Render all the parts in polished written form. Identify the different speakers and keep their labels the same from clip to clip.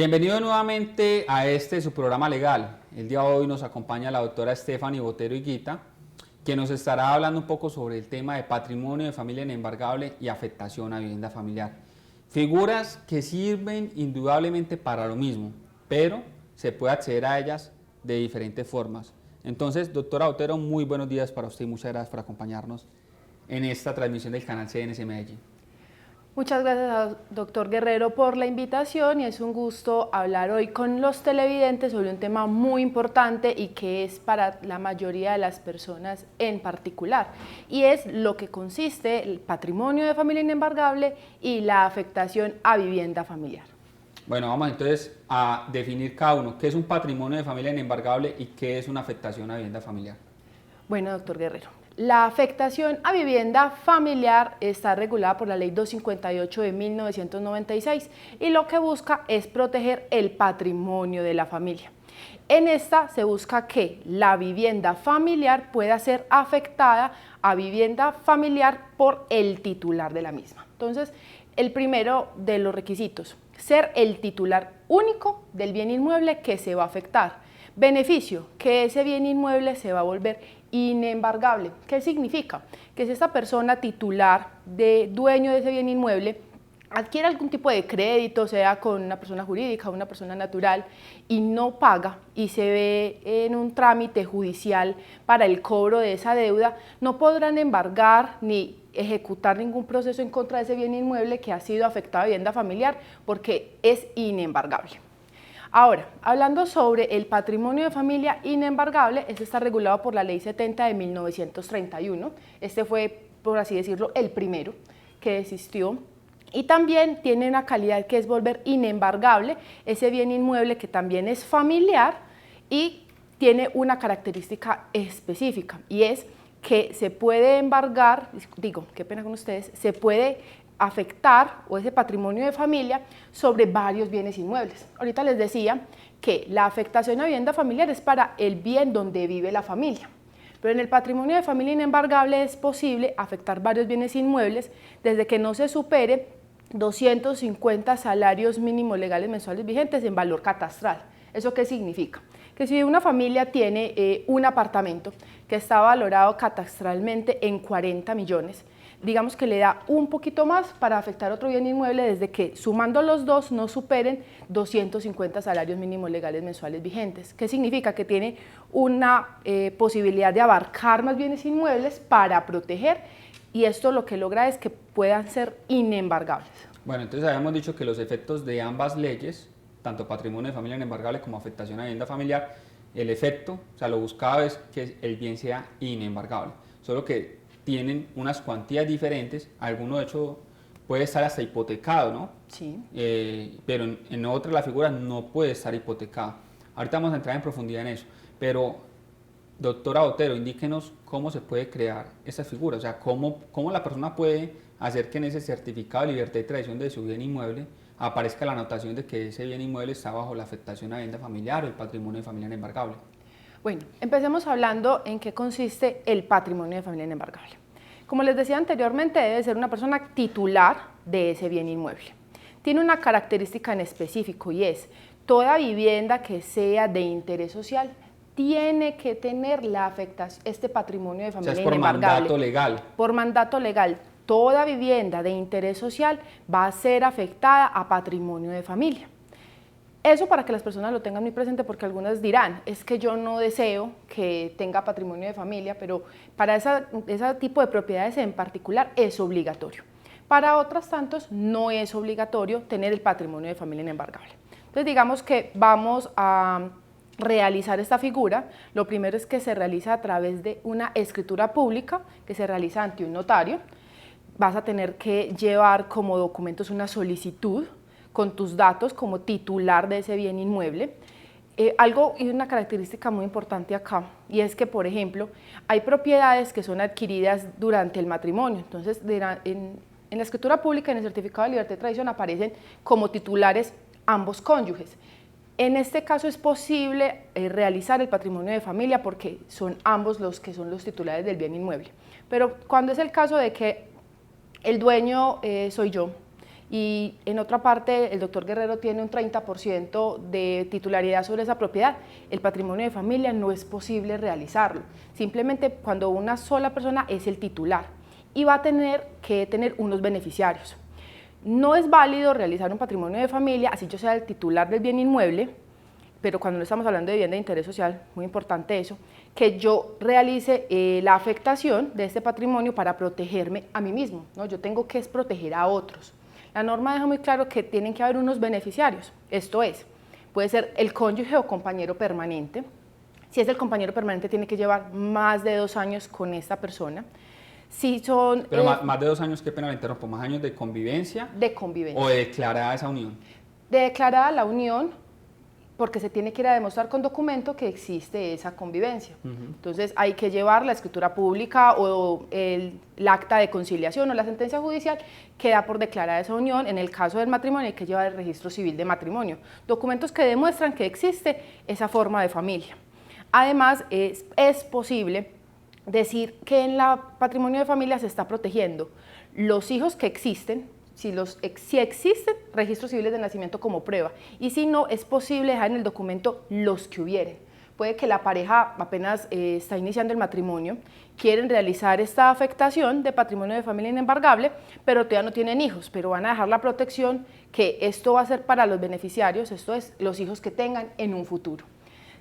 Speaker 1: Bienvenido nuevamente a su programa legal. El día de hoy nos acompaña la doctora Stephanie Botero Higuita, que nos estará hablando un poco sobre el tema de patrimonio de familia inembargable y afectación a vivienda familiar. Figuras que sirven indudablemente para lo mismo, pero se puede acceder a ellas de diferentes formas. Entonces, doctora Botero, muy buenos días para usted y muchas gracias por acompañarnos en esta transmisión del canal CNC Medellín.
Speaker 2: Muchas gracias, doctor Guerrero, por la invitación, y es un gusto hablar hoy con los televidentes sobre un tema muy importante y que es para la mayoría de las personas en particular, y es lo que consiste el patrimonio de familia inembargable y la afectación a vivienda familiar.
Speaker 1: Bueno, vamos entonces a definir cada uno. ¿Qué es un patrimonio de familia inembargable y qué es una afectación a vivienda familiar?
Speaker 2: Bueno, doctor Guerrero, la afectación a vivienda familiar está regulada por la Ley 258 de 1996 y lo que busca es proteger el patrimonio de la familia. En esta se busca que la vivienda familiar pueda ser afectada a vivienda familiar por el titular de la misma. Entonces, el primero de los requisitos, ser el titular único del bien inmueble que se va a afectar. Beneficio, que ese bien inmueble se va a volver inembargable. ¿Qué significa? Que si esta persona titular, dueño de ese bien inmueble, adquiere algún tipo de crédito, sea con una persona jurídica o una persona natural, y no paga y se ve en un trámite judicial para el cobro de esa deuda, no podrán embargar ni ejecutar ningún proceso en contra de ese bien inmueble que ha sido afectado a vivienda familiar porque es inembargable. Ahora, hablando sobre el patrimonio de familia inembargable, este está regulado por la Ley 70 de 1931. Este fue, por así decirlo, el primero que existió. Y también tiene una calidad que es volver inembargable ese bien inmueble que también es familiar y tiene una característica específica, y es que se puede embargar, qué pena con ustedes, se puede afectar o ese patrimonio de familia sobre varios bienes inmuebles. Ahorita les decía que la afectación a vivienda familiar es para el bien donde vive la familia, pero en el patrimonio de familia inembargable es posible afectar varios bienes inmuebles desde que no se supere 250 salarios mínimos legales mensuales vigentes en valor catastral. ¿Eso qué significa? Que si una familia tiene un apartamento que está valorado catastralmente en 40 millones, digamos que le da un poquito más para afectar otro bien inmueble desde que sumando los dos no superen 250 salarios mínimos legales mensuales vigentes. ¿Qué significa? Que tiene una posibilidad de abarcar más bienes inmuebles para proteger, y esto lo que logra es que puedan ser inembargables.
Speaker 1: Bueno, entonces habíamos dicho que los efectos de ambas leyes, tanto patrimonio de familia inembargable como afectación a vivienda familiar, el efecto, o sea, lo buscado es que el bien sea inembargable, solo que tienen unas cuantías diferentes. Alguno de hecho puede estar hasta hipotecado, ¿no?
Speaker 2: Sí.
Speaker 1: Pero en otra la figura no puede estar hipotecado. Ahorita vamos a entrar en profundidad en eso, pero doctora Botero, indíquenos cómo se puede crear esa figura, o sea, cómo la persona puede hacer que en ese certificado de libertad y tradición de su bien inmueble aparezca la anotación de que ese bien inmueble está bajo la afectación a vivienda familiar o el patrimonio de familia inembargable.
Speaker 2: Bueno, empecemos hablando en qué consiste el patrimonio de familia inembargable. Como les decía anteriormente, debe ser una persona titular de ese bien inmueble. Tiene una característica en específico, y es toda vivienda que sea de interés social tiene que tener la afectación, este patrimonio de familia inembargable.
Speaker 1: Por mandato legal.
Speaker 2: Por mandato legal, toda vivienda de interés social va a ser afectada a patrimonio de familia. Eso para que las personas lo tengan muy presente, porque algunas dirán, es que yo no deseo que tenga patrimonio de familia, pero para ese tipo de propiedades en particular es obligatorio. Para otras tantos no es obligatorio tener el patrimonio de familia inembargable. Entonces digamos que vamos a realizar esta figura. Lo primero es que se realiza a través de una escritura pública que se realiza ante un notario. Vas a tener que llevar como documentos una solicitud con tus datos como titular de ese bien inmueble. Algo y una característica muy importante acá, y es que, por ejemplo, hay propiedades que son adquiridas durante el matrimonio. Entonces, en la escritura pública, en el certificado de libertad y tradición, aparecen como titulares ambos cónyuges. En este caso es posible realizar el patrimonio de familia porque son ambos los que son los titulares del bien inmueble. Pero cuando es el caso de que el dueño soy yo y en otra parte el doctor Guerrero tiene un 30% de titularidad sobre esa propiedad, el patrimonio de familia no es posible realizarlo. Simplemente cuando una sola persona es el titular y va a tener que tener unos beneficiarios. No es válido realizar un patrimonio de familia, así yo sea el titular del bien inmueble, pero cuando no estamos hablando de vivienda de interés social, muy importante eso, que yo realice la afectación de este patrimonio para protegerme a mí mismo, ¿no? Yo tengo que proteger a otros. La norma deja muy claro que tienen que haber unos beneficiarios, esto es, puede ser el cónyuge o compañero permanente. Si es el compañero permanente, tiene que llevar más de 2 años con esta persona. Si son,
Speaker 1: Pero más de 2 años, qué pena, le interrumpo, ¿más años de convivencia?
Speaker 2: De convivencia.
Speaker 1: ¿O de declarada esa unión?
Speaker 2: De declarada la unión, porque se tiene que ir a demostrar con documento que existe esa convivencia. Entonces hay que llevar la escritura pública o el acta de conciliación o la sentencia judicial que da por declarada esa unión. En el caso del matrimonio hay que llevar el registro civil de matrimonio, documentos que demuestran que existe esa forma de familia. Además es posible decir que en la patrimonio de familia se está protegiendo los hijos que existen. Si existen registros civiles de nacimiento como prueba, y si no, es posible dejar en el documento los que hubieren. Puede que la pareja apenas está iniciando el matrimonio, quieren realizar esta afectación de patrimonio de familia inembargable, pero todavía no tienen hijos, pero van a dejar la protección que esto va a ser para los beneficiarios, esto es, los hijos que tengan en un futuro.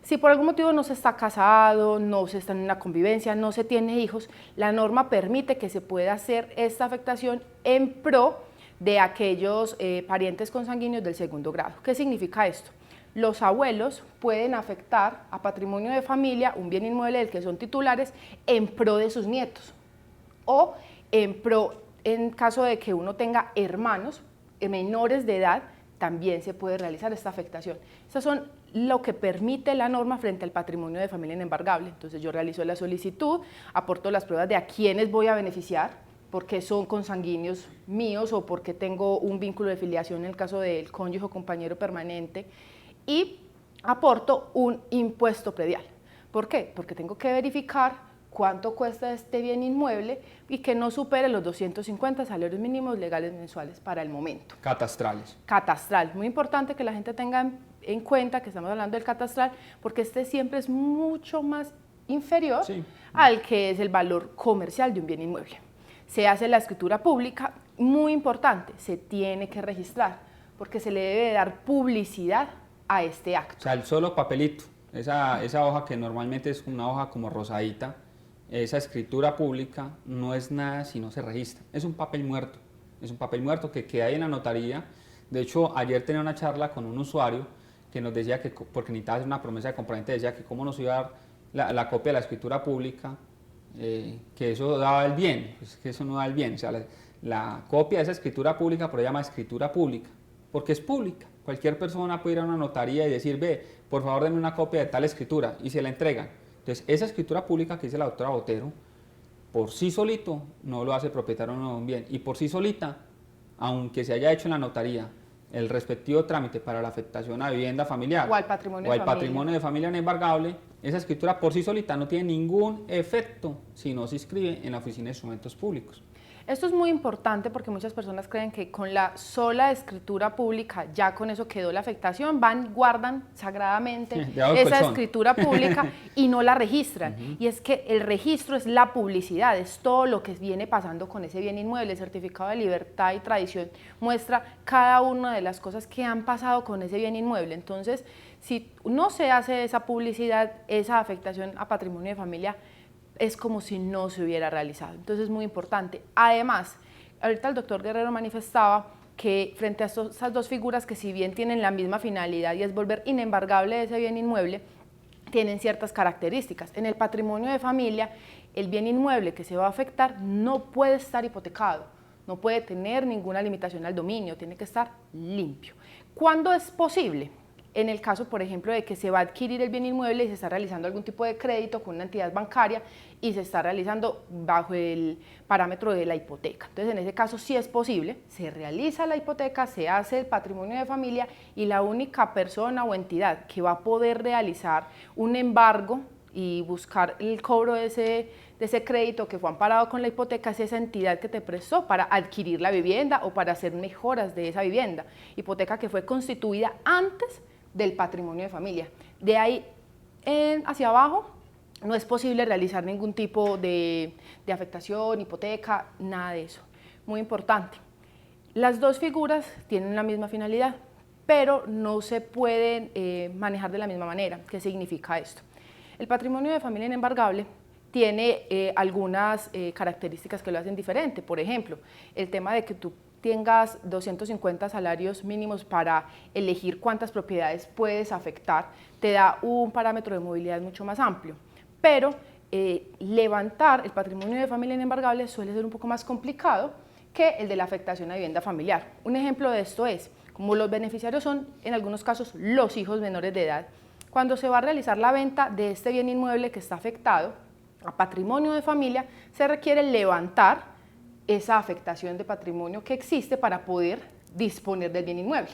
Speaker 2: Si por algún motivo no se está casado, no se está en una convivencia, no se tiene hijos, la norma permite que se pueda hacer esta afectación en pro de aquellos parientes consanguíneos del segundo grado. ¿Qué significa esto? Los abuelos pueden afectar a patrimonio de familia un bien inmueble del que son titulares en pro de sus nietos o en caso de que uno tenga hermanos menores de edad, también se puede realizar esta afectación. Estas son lo que permite la norma frente al patrimonio de familia inembargable. Entonces yo realizo la solicitud, aporto las pruebas de a quiénes voy a beneficiar, porque son consanguíneos míos o porque tengo un vínculo de filiación en el caso del cónyuge o compañero permanente, y aporto un impuesto predial. ¿Por qué? Porque tengo que verificar cuánto cuesta este bien inmueble y que no supere los 250 salarios mínimos legales mensuales para el momento.
Speaker 1: Catastrales.
Speaker 2: Catastral, muy importante que la gente tenga en cuenta que estamos hablando del catastral, porque este siempre es mucho más inferior al que es el valor comercial de un bien inmueble. Se hace la escritura pública, muy importante, se tiene que registrar, porque se le debe dar publicidad a este acto.
Speaker 1: O sea, el solo papelito, esa hoja que normalmente es una hoja como rosadita, esa escritura pública no es nada si no se registra. Es un papel muerto que queda ahí en la notaría. De hecho, ayer tenía una charla con un usuario que nos decía que, porque necesitaba hacer una promesa de compraventa, decía que cómo nos iba a dar la copia de la escritura pública, que eso daba el bien, pues que eso no da el bien. O sea, la copia de esa escritura pública, por eso se llama escritura pública, porque es pública. Cualquier persona puede ir a una notaría y decir, ve, por favor denme una copia de tal escritura, y se la entregan. Entonces, esa escritura pública que dice la doctora Botero, por sí solito no lo hace propietario de un bien, y por sí solita, aunque se haya hecho en la notaría el respectivo trámite para la afectación a vivienda familiar
Speaker 2: o al patrimonio
Speaker 1: de familia inembargable, esa escritura por sí solita no tiene ningún efecto si no se inscribe en la Oficina de Instrumentos Públicos.
Speaker 2: Esto es muy importante porque muchas personas creen que con la sola escritura pública, ya con eso quedó la afectación, guardan sagradamente esa escritura pública y no la registran. Y es que el registro es la publicidad, es todo lo que viene pasando con ese bien inmueble. El certificado de libertad y tradición muestra cada una de las cosas que han pasado con ese bien inmueble. Entonces, si no se hace esa publicidad, esa afectación a patrimonio de familia, es como si no se hubiera realizado. Entonces es muy importante. Además, ahorita el doctor Guerrero manifestaba que frente a esas dos figuras que si bien tienen la misma finalidad y es volver inembargable ese bien inmueble, tienen ciertas características. En el patrimonio de familia, el bien inmueble que se va a afectar no puede estar hipotecado, no puede tener ninguna limitación al dominio, tiene que estar limpio. ¿Cuándo es posible? En el caso, por ejemplo, de que se va a adquirir el bien inmueble y se está realizando algún tipo de crédito con una entidad bancaria y se está realizando bajo el parámetro de la hipoteca. Entonces, en ese caso sí es posible, se realiza la hipoteca, se hace el patrimonio de familia y la única persona o entidad que va a poder realizar un embargo y buscar el cobro de ese crédito que fue amparado con la hipoteca, es esa entidad que te prestó para adquirir la vivienda o para hacer mejoras de esa vivienda. Hipoteca que fue constituida antes del patrimonio de familia. De ahí hacia abajo no es posible realizar ningún tipo de afectación, hipoteca, nada de eso. Muy importante. Las dos figuras tienen la misma finalidad, pero no se pueden manejar de la misma manera. ¿Qué significa esto? El patrimonio de familia inembargable tiene algunas características que lo hacen diferente. Por ejemplo, el tema de que tú tengas 250 salarios mínimos para elegir cuántas propiedades puedes afectar, te da un parámetro de movilidad mucho más amplio. Pero levantar el patrimonio de familia inembargable suele ser un poco más complicado que el de la afectación a vivienda familiar. Un ejemplo de esto es, como los beneficiarios son en algunos casos los hijos menores de edad, cuando se va a realizar la venta de este bien inmueble que está afectado a patrimonio de familia, se requiere levantar esa afectación de patrimonio que existe para poder disponer del bien inmueble.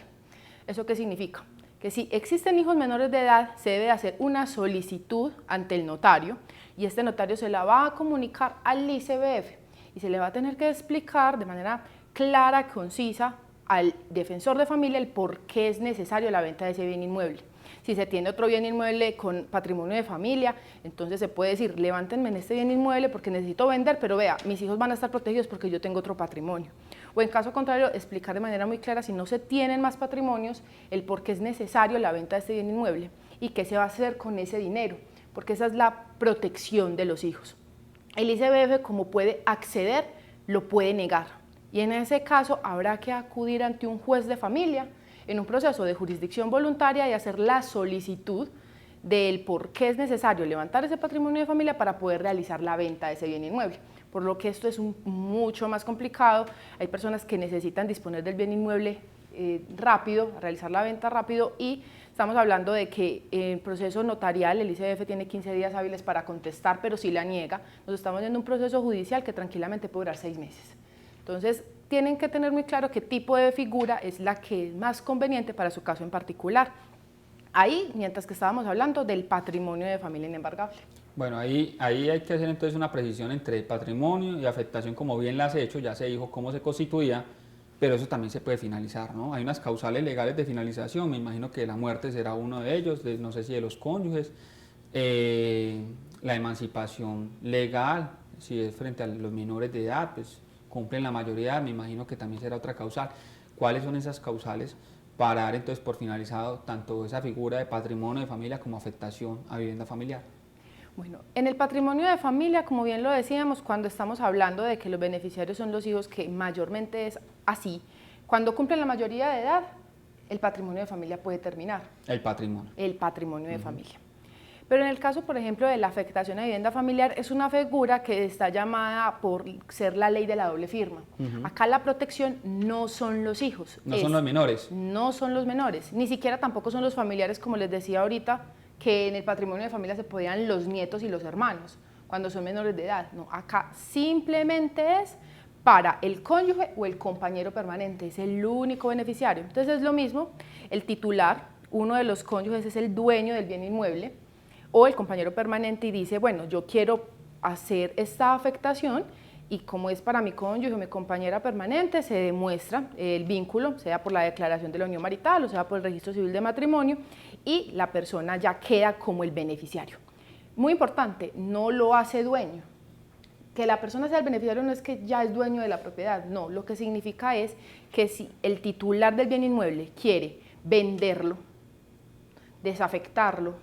Speaker 2: ¿Eso qué significa? Que si existen hijos menores de edad, se debe hacer una solicitud ante el notario y este notario se la va a comunicar al ICBF y se le va a tener que explicar de manera clara, concisa al defensor de familia el por qué es necesario la venta de ese bien inmueble. Si se tiene otro bien inmueble con patrimonio de familia, entonces se puede decir, levántenme en este bien inmueble porque necesito vender, pero vea, mis hijos van a estar protegidos porque yo tengo otro patrimonio. O en caso contrario, explicar de manera muy clara, si no se tienen más patrimonios, el por qué es necesario la venta de este bien inmueble y qué se va a hacer con ese dinero, porque esa es la protección de los hijos. El ICBF, como puede acceder, lo puede negar. Y en ese caso habrá que acudir ante un juez de familia en un proceso de jurisdicción voluntaria y hacer la solicitud del por qué es necesario levantar ese patrimonio de familia para poder realizar la venta de ese bien inmueble. Por lo que esto es mucho más complicado. Hay personas que necesitan disponer del bien inmueble rápido, realizar la venta rápido, y estamos hablando de que en proceso notarial el ICBF tiene 15 días hábiles para contestar, pero si la niega, nos estamos viendo un proceso judicial que tranquilamente puede durar 6 meses. Entonces, tienen que tener muy claro qué tipo de figura es la que es más conveniente para su caso en particular. Ahí, mientras que estábamos hablando del patrimonio de familia inembargable.
Speaker 1: Bueno, ahí hay que hacer entonces una precisión entre patrimonio y afectación, como bien la has hecho, ya se dijo cómo se constituía, pero eso también se puede finalizar, ¿no? Hay unas causales legales de finalización, me imagino que la muerte será uno de ellos, no sé si de los cónyuges, la emancipación legal, si es frente a los menores de edad, pues cumplen la mayoría, me imagino que también será otra causal. ¿Cuáles son esas causales para dar entonces por finalizado tanto esa figura de patrimonio de familia como afectación a vivienda familiar?
Speaker 2: Bueno, en el patrimonio de familia, como bien lo decíamos, cuando estamos hablando de que los beneficiarios son los hijos, que mayormente es así, cuando cumplen la mayoría de edad, el patrimonio de familia puede terminar.
Speaker 1: El patrimonio.
Speaker 2: El patrimonio de familia. Pero en el caso, por ejemplo, de la afectación a vivienda familiar, es una figura que está llamada por ser la ley de la doble firma. Acá la protección no son los hijos.
Speaker 1: No son los menores.
Speaker 2: No son los menores, ni siquiera tampoco son los familiares, como les decía ahorita, que en el patrimonio de familia se podían los nietos y los hermanos, cuando son menores de edad. No, acá simplemente es para el cónyuge o el compañero permanente, es el único beneficiario. Entonces es lo mismo, el titular, uno de los cónyuges es el dueño del bien inmueble, o el compañero permanente y dice, bueno, yo quiero hacer esta afectación y como es para mi cónyuge o mi compañera permanente, se demuestra el vínculo, sea por la declaración de la unión marital o sea por el registro civil de matrimonio, y la persona ya queda como el beneficiario. Muy importante, no lo hace dueño. Que la persona sea el beneficiario no es que ya es dueño de la propiedad, no, lo que significa es que si el titular del bien inmueble quiere venderlo, desafectarlo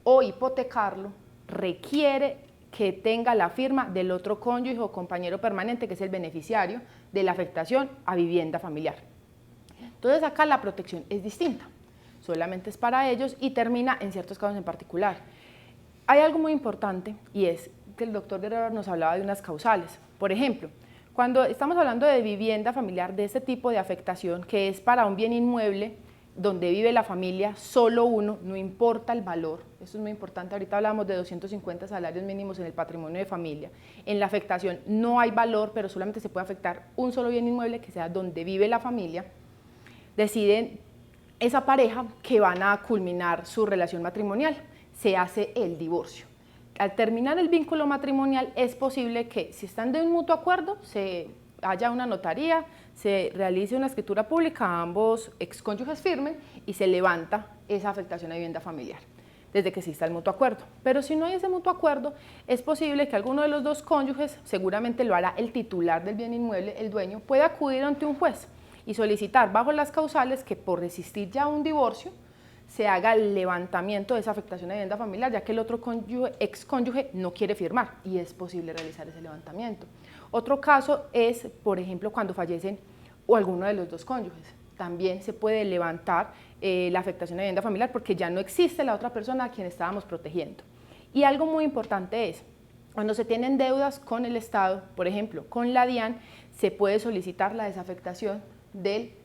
Speaker 2: o hipotecarlo, requiere que tenga la firma del otro cónyuge o compañero permanente, que es el beneficiario de la afectación a vivienda familiar. Entonces acá la protección es distinta, solamente es para ellos y termina en ciertos casos en particular. Hay algo muy importante y es que el doctor Guerrero nos hablaba de unas causales. Por ejemplo, cuando estamos hablando de vivienda familiar, de este tipo de afectación que es para un bien inmueble donde vive la familia, solo uno, no importa el valor, esto es muy importante, ahorita hablamos de 250 salarios mínimos en el patrimonio de familia, en la afectación no hay valor, pero solamente se puede afectar un solo bien inmueble que sea donde vive la familia, deciden esa pareja que van a culminar su relación matrimonial, se hace el divorcio. al terminar el vínculo matrimonial es posible que, si están de un mutuo acuerdo, haya una notaría, se realice una escritura pública, ambos excónyuges firmen y se levanta esa afectación a vivienda familiar, desde que exista el mutuo acuerdo. Pero si no hay ese mutuo acuerdo, es posible que alguno de los dos cónyuges, seguramente lo hará el titular del bien inmueble, el dueño, pueda acudir ante un juez y solicitar bajo las causales que, por resistir ya un divorcio, se haga el levantamiento de esa afectación a vivienda familiar, ya que el otro excónyuge no quiere firmar, y es posible realizar ese levantamiento. Otro caso es, por ejemplo, cuando fallecen o alguno de los dos cónyuges. También se puede levantar la afectación a vivienda familiar porque ya no existe la otra persona a quien estábamos protegiendo. Y algo muy importante es, cuando se tienen deudas con el Estado, por ejemplo, con la DIAN, se puede solicitar la desafectación de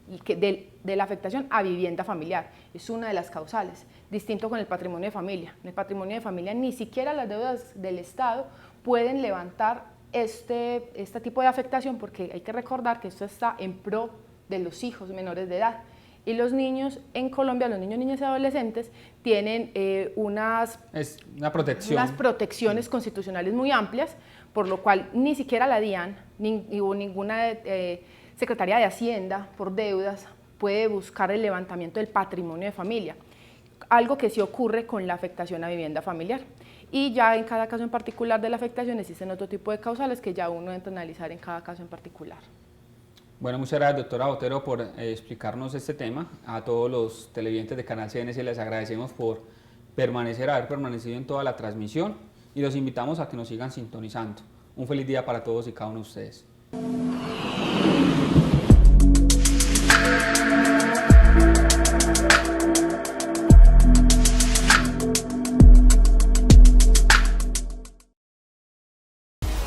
Speaker 2: la afectación a vivienda familiar. Es una de las causales, distinto con el patrimonio de familia. En el patrimonio de familia ni siquiera las deudas del Estado pueden levantar este tipo de afectación, porque hay que recordar que esto está en pro de los hijos menores de edad. Y los niños en Colombia, los niños, niñas y adolescentes, tienen unas protecciones constitucionales muy amplias, por lo cual ni siquiera la DIAN ni ninguna Secretaría de Hacienda por deudas puede buscar el levantamiento del patrimonio de familia, algo que sí ocurre con la afectación a vivienda familiar. Y ya en cada caso en particular de la afectación existen otro tipo de causales que ya uno entra a analizar en cada caso en particular.
Speaker 1: Bueno, muchas gracias, doctora Botero, por explicarnos este tema. A todos los televidentes de Canal CNC les agradecemos por haber permanecido en toda la transmisión, y los invitamos a que nos sigan sintonizando. Un feliz día para todos y cada uno de ustedes.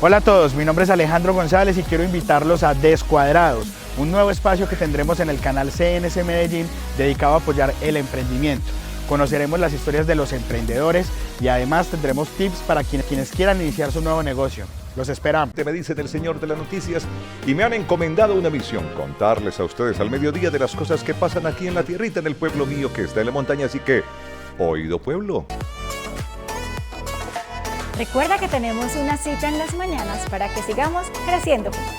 Speaker 3: Hola a todos, mi nombre es Alejandro González y quiero invitarlos a Descuadrados, un nuevo espacio que tendremos en el canal CNC Medellín dedicado a apoyar el emprendimiento. Conoceremos las historias de los emprendedores y además tendremos tips para quienes quieran iniciar su nuevo negocio. Los esperamos.
Speaker 4: Me dicen el señor de las noticias y me han encomendado una misión: contarles a ustedes al mediodía de las cosas que pasan aquí en la tierrita, en el pueblo mío que está en la montaña. Así que, oído pueblo.
Speaker 5: Recuerda que tenemos una cita en las mañanas para que sigamos creciendo juntos.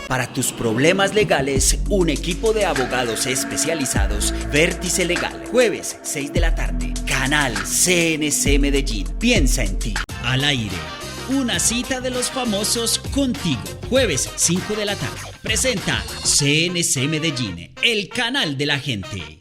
Speaker 6: Para tus problemas legales, un equipo de abogados especializados, Vértice Legal. Jueves, 6 de la tarde, canal CNC Medellín. Piensa en ti. Al aire, una cita de los famosos contigo. Jueves, 5 de la tarde. Presenta CNC Medellín, el canal de la gente.